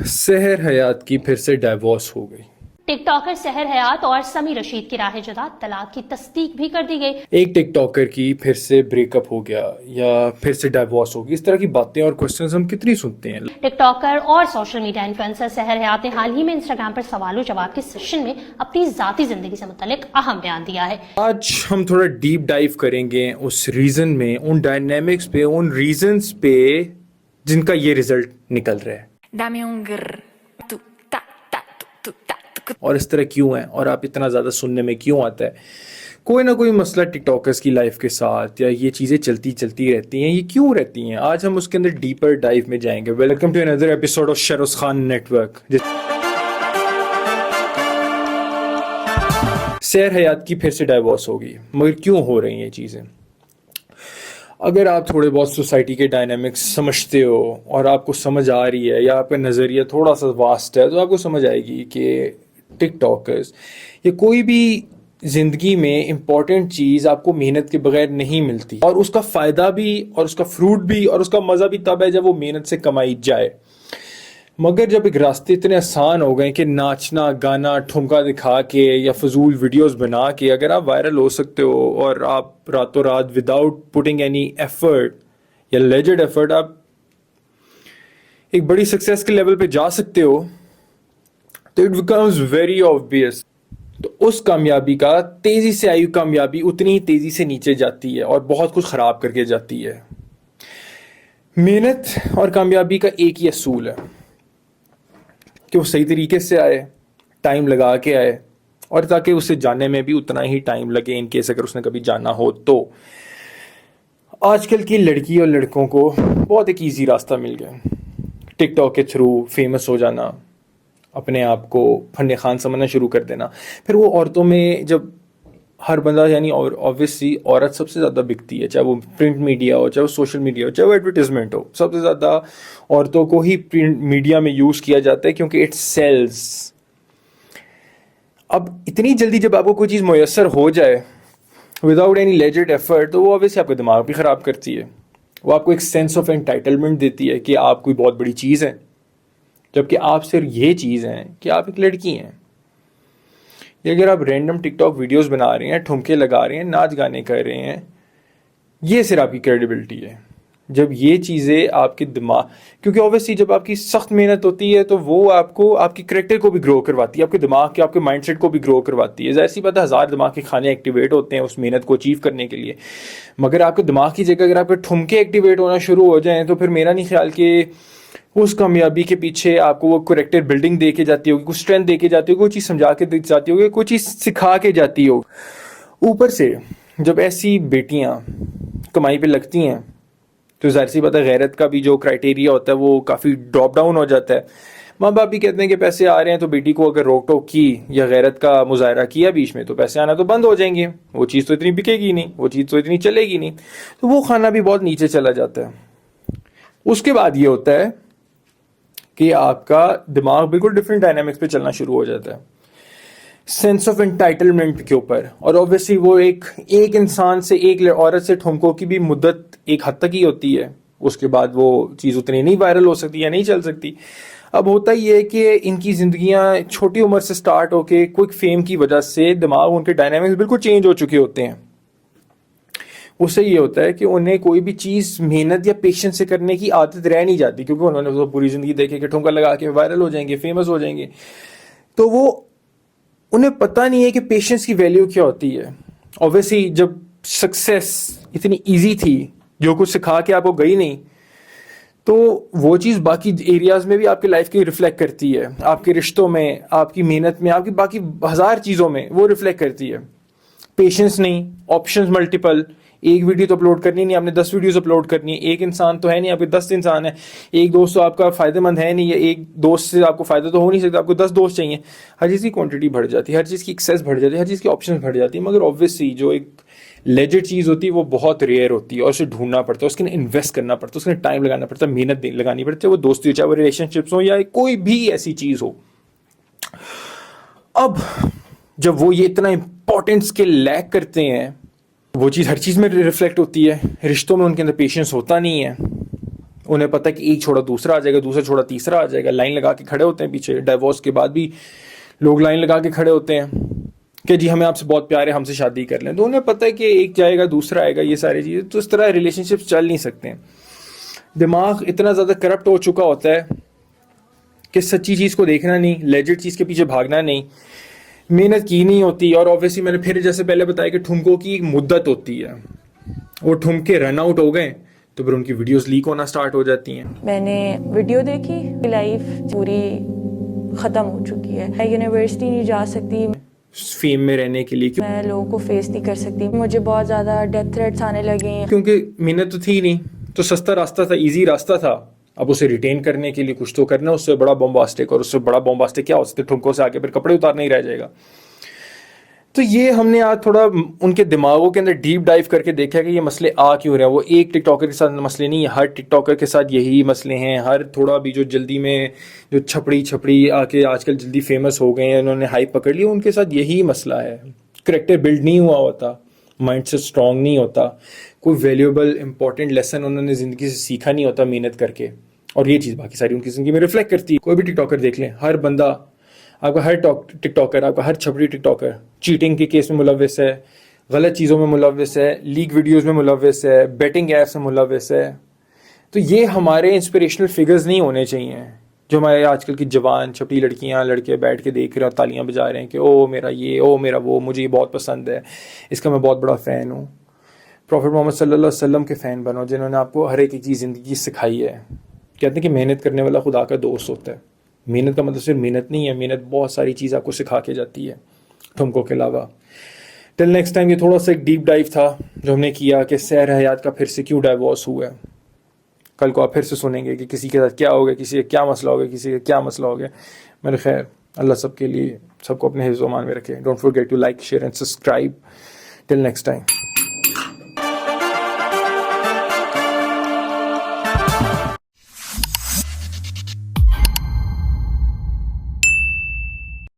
सहर हयात की फिर से डाइवोर्स हो गई। टिक टॉकर सहर हयात और समी रशीद की राह जुदा, तलाक की तस्दीक भी कर दी गई। एक टिक टॉकर की फिर से ब्रेकअप हो गया या फिर से डाइवोर्स हो गई, इस तरह की बातें और क्वेश्चंस हम कितनी सुनते हैं। टिक टॉकर और सोशल मीडिया इन्फ्लुएंसर सहर हयात ने हाल ही में इंस्टाग्राम पर सवालों जवाब के सेशन में अपनी जाती जिंदगी से मुतालिक अहम बयान दिया है। आज हम थोड़ा डीप डाइव करेंगे उस रीजन में, उन डायनेमिक्स पे, उन रीजंस पे जिनका ये रिजल्ट निकल रहा है। Dame un grr, tu ta ta tu ta tu. और इस तरह क्यों है और आप इतना ज़्यादा सुनने में क्यों आता है। कोई ना कोई मसला टिकटॉकर्स की लाइफ के साथ या ये चीज़ें चलती चलती रहती हैं, ये क्यों रहती हैं, आज हम उसके अंदर डीपर डाइव में जाएंगे। Welcome to another episode of Sharoz Khan network. Sehar Hayat की फिर से डाइवोर्स होगी, मगर क्यों हो रही हैं ये चीज़ें। अगर आप थोड़े बहुत सोसाइटी के डायनामिक्स समझते हो और आपको समझ आ रही है या आपका नज़रिया थोड़ा सा वास्ट है, तो आपको समझ आएगी कि टिकटॉकर्स या कोई भी ज़िंदगी में इम्पॉर्टेंट चीज़ आपको मेहनत के बगैर नहीं मिलती, और उसका फ़ायदा भी और उसका फ्रूट भी और उसका मज़ा भी तब है जब वो मेहनत से कमाई जाए। मगर जब एक रास्ते इतने आसान हो गए कि नाचना, गाना, ठुमका दिखा के या फजूल वीडियोस बना के अगर आप वायरल हो सकते हो और आप रातों रात विदाउट पुटिंग एनी एफर्ट या लेजेंड एफर्ट आप एक बड़ी सक्सेस के लेवल पे जा सकते हो, तो इट बिकम्स वेरी ऑब्वियस। तो उस कामयाबी का, तेज़ी से आई कामयाबी उतनी ही तेज़ी से नीचे जाती है और बहुत कुछ ख़राब करके जाती है। मेहनत और कामयाबी का एक ही असूल है कि वो सही तरीके से आए, टाइम लगा के आए, और ताकि उसे जाने में भी उतना ही टाइम लगे इन केस अगर उसने कभी जाना हो तो। आजकल की लड़की और लड़कों को बहुत एक ईजी रास्ता मिल गया, टिकटॉक के थ्रू फेमस हो जाना, अपने आप को फन खान समझना शुरू कर देना। फिर वो औरतों में जब हर बंदा, यानी और ऑब्वियसली औरत सबसे ज़्यादा बिकती है, चाहे वो प्रिंट मीडिया हो, चाहे वो सोशल मीडिया हो, चाहे वो एडवर्टीजमेंट हो, सबसे ज़्यादा औरतों को ही प्रिंट मीडिया में यूज़ किया जाता है क्योंकि इट सेल्स। अब इतनी जल्दी जब आपको कोई चीज़ मुयस्सर हो जाए विदाउट एनी लेजेंड एफर्ट, तो वो ऑब्वियसली आपका दिमाग भी ख़राब करती है। वो आपको एक सेंस ऑफ एंटाइटलमेंट देती है कि आप कोई बहुत बड़ी चीज़ है, जबकि आप सिर्फ ये चीज़ हैं कि आप एक लड़की हैं। ये अगर आप रैंडम टिकटॉक वीडियोस बना रहे हैं, ठुमके लगा रहे हैं, नाच गाने कर रहे हैं, ये सिर्फ आपकी क्रेडिबिलिटी है। जब ये चीज़ें आपके दिमाग, क्योंकि ऑब्वियसली जब आपकी सख्त मेहनत होती है तो वो आपको आपकी करेक्टर को भी ग्रो करवाती है, आपके दिमाग के, आपके माइंडसेट को भी ग्रो करवाती है। ज़ाहिर सी बात है, हज़ार दिमाग के खाने एक्टिवेट होते हैं उस मेहनत को अचीव करने के लिए, मगर आपके दिमाग की जगह अगर आपके ठुमके एक्टिवेट होना शुरू हो जाएँ तो फिर मेरा नहीं ख्याल कि उस कामयाबी के पीछे आपको वो करेक्टर बिल्डिंग दे के जाती होगी, कुछ स्ट्रेंथ दे के जाती होगी, कोई चीज़ समझा के दे जाती होगी, कोई चीज़ सिखा के जाती हो। ऊपर से जब ऐसी बेटियां कमाई पे लगती हैं तो ज़ाहिर सी बात है गैरत का भी जो क्राइटेरिया होता है वो काफ़ी ड्रॉप डाउन हो जाता है। माँ बाप भी कहते हैं कि पैसे आ रहे हैं, तो बेटी को अगर रोक टोक की या गैरत का मुजाहरा किया बीच में तो पैसे आना तो बंद हो जाएंगे, वो चीज़ तो इतनी बिकेगी नहीं, वो चीज़ तो इतनी चलेगी नहीं, तो वो खाना भी बहुत नीचे चला जाता है। उसके बाद ये होता है कि आपका दिमाग बिल्कुल डिफरेंट डायनामिक्स पे चलना शुरू हो जाता है, सेंस ऑफ एंटाइटलमेंट के ऊपर। और ऑब्वियसली वो एक इंसान से, एक औरत से ठुमकों की भी मुद्दत एक हद तक ही होती है, उसके बाद वो चीज़ उतनी नहीं वायरल हो सकती या नहीं चल सकती। अब होता ये है कि इनकी ज़िंदगियाँ छोटी उम्र से स्टार्ट होके क्विक फेम की वजह से दिमाग, उनके डायनामिक्स बिल्कुल चेंज हो चुके होते हैं। उससे ये होता है कि उन्हें कोई भी चीज़ मेहनत या पेशेंस से करने की आदत रह नहीं जाती, क्योंकि उन्होंने तो पूरी ज़िंदगी देखे कि ठुमका लगा के वायरल हो जाएंगे, फेमस हो जाएंगे, तो वो उन्हें पता नहीं है कि पेशेंस की वैल्यू क्या होती है। ऑब्वियसली जब सक्सेस इतनी ईजी थी, जो कुछ सिखा के आपको गई नहीं, तो वो चीज़ बाकी एरियाज़ में भी आपकी लाइफ की रिफ्लेक्ट करती है, आपके रिश्तों में, आपकी मेहनत में, आपकी बाकी हज़ार चीज़ों में वो रिफ्लेक्ट करती है। पेशेंस नहीं, ऑप्शंस मल्टीपल, एक वीडियो तो अपलोड करनी नहीं, आपने 10 वीडियोस अपलोड करनी है, एक इंसान तो है नहीं, आपके 10 इंसान है, एक दोस्त तो आपका फ़ायदेमंद है नहीं, या एक दोस्त से आपको फ़ायदा तो हो नहीं सकता, आपको 10 दोस्त चाहिए। हर चीज़ की क्वांटिटी बढ़ जाती है, हर चीज़ की एक्सेस बढ़ जाती है, हर चीज़ की ऑप्शन बढ़ जाती है, मगर ऑब्वियसली जो एक लेजिट चीज़ होती है वो बहुत रेयर होती है और उसे ढूंढना पड़ता है, उसके लिए इन्वेस्ट करना पड़ता है, उसके लिए टाइम लगाना पड़ता है, मेहनत लगानी पड़ती है, वो दोस्ती हो, चाहे वो रिलेशनशिप्स हो या कोई भी ऐसी चीज़ हो। अब जब वो ये इतना इंपॉर्टेंट स्किल लैक करते हैं, वो चीज़ हर चीज़ में रिफ्लेक्ट होती है, रिश्तों में उनके अंदर पेशेंस होता नहीं है, انہیں پتہ ہے کہ ایک چھوڑا دوسرا آ جائے گا, دوسرا چھوڑا تیسرا آ جائے گا. لائن لگا کے کھڑے ہوتے ہیں پیچھے. ڈائیورس کے بعد بھی لوگ لائن لگا کے کھڑے ہوتے ہیں کہ جی ہمیں آپ سے بہت پیار ہے, ہم سے شادی کر لیں. تو انہیں پتہ ہے کہ ایک جائے گا دوسرا آئے گا, یہ ساری چیزیں. تو اس طرح ریلیشن شپس چل نہیں سکتے ہیں. دماغ اتنا زیادہ کرپٹ ہو چکا ہوتا ہے کہ سچی چیز کو دیکھنا نہیں, لیجٹ چیز کے پیچھے بھاگنا نہیں, محنت کی نہیں ہوتی. اور اوبویسلی میں نے پھر جیسے پہلے بتایا کہ ٹھمکوں کی ایک مدت ہوتی ہے, وہ ٹھمکے رن آؤٹ ہو گئے تو پھر ان کی ویڈیوز لیک ہونا سٹارٹ ہو جاتی ہیں. میں نے ویڈیو دیکھی, لائف پوری ختم ہو چکی ہے. میں یونیورسٹی نہیں جا سکتی فیم میں رہنے کے لیے, میں لوگوں کو فیس نہیں کر سکتی. مجھے بہت زیادہ ڈیتھ تھریٹس آنے لگے ہیں کیونکہ محنت تو تھی نہیں, تو سستا راستہ تھا, ایزی راستہ تھا. اب اسے ریٹین کرنے کے لیے کچھ تو کرنا, اس سے بڑا بومباسٹک, اور اس سے بڑا بومباسٹک کیا ہو سکتا ہے, ٹھمکوں سے آگے پھر کپڑے اتارنا ہی رہ جائے گا. تو یہ ہم نے آج تھوڑا ان کے دماغوں کے اندر ڈیپ ڈائیو کر کے دیکھا کہ یہ مسئلے آ کیوں رہے ہیں. وہ ایک ٹک ٹاکر کے ساتھ مسئلے نہیں, ہر ٹک ٹاکر کے ساتھ یہی مسئلے ہیں. ہر تھوڑا بھی جو جلدی میں جو چھپڑی آ کے آج کل جلدی فیمس ہو گئے ہیں, انہوں نے ہائپ پکڑ لی, ان کے ساتھ یہی مسئلہ ہے. کریکٹر بلڈ نہیں ہوا ہوتا, مائنڈ سے اسٹرانگ نہیں ہوتا, کوئی ویلیوبل امپورٹنٹ لیسن انہوں نے زندگی سے سیکھا نہیں ہوتا محنت کر کے. اور یہ چیز باقی ساری ان کی زندگی میں ریفلیکٹ کرتی ہے. کوئی بھی ٹک ٹاکر دیکھ لیں, ہر بندہ آپ کا, ہر ٹک ٹاکر, آپ کا ہر چھپڑی ٹک ٹاکر چیٹنگ کے کیس میں ملوث ہے, غلط چیزوں میں ملوث ہے, لیک ویڈیوز میں ملوث ہے, بیٹنگ ایپس میں ملوث ہے. تو یہ ہمارے انسپریشنل فگرز نہیں ہونے چاہیے جو ہمارے آج کل کی جوان چھپڑی لڑکیاں لڑکے بیٹھ کے دیکھ رہے ہیں, تالیاں بجا رہے ہیں کہ او میرا یہ, او میرا وہ, مجھے یہ بہت پسند ہے, اس کا میں بہت بڑا فین ہوں. پروفیٹ محمد صلی اللہ علیہ وسلم کے فین بنو, جنہوں نے آپ کو ہر ایک چیز زندگی سکھائی ہے. کہتے ہیں کہ محنت کرنے والا خدا کا دوست ہوتا ہے. محنت کا مطلب صرف محنت نہیں ہے, محنت بہت ساری چیز آپ کو سکھا کے جاتی ہے ٹھمکوں کے علاوہ. ٹل نیکسٹ ٹائم, یہ تھوڑا سا ایک ڈیپ ڈائیو تھا جو ہم نے کیا کہ سحر حیات کا پھر سے کیوں ڈائیورس ہوا ہے. کل کو آپ پھر سے سنیں گے کہ کسی کے ساتھ کیا ہو گیا, کسی کا کیا مسئلہ ہو گیا, کسی کا کیا مسئلہ ہو گیا. میرے خیر اللہ سب کے لیے, سب کو اپنے حفظ و امان میں رکھے. Don't forget to like, share and subscribe. Till next time.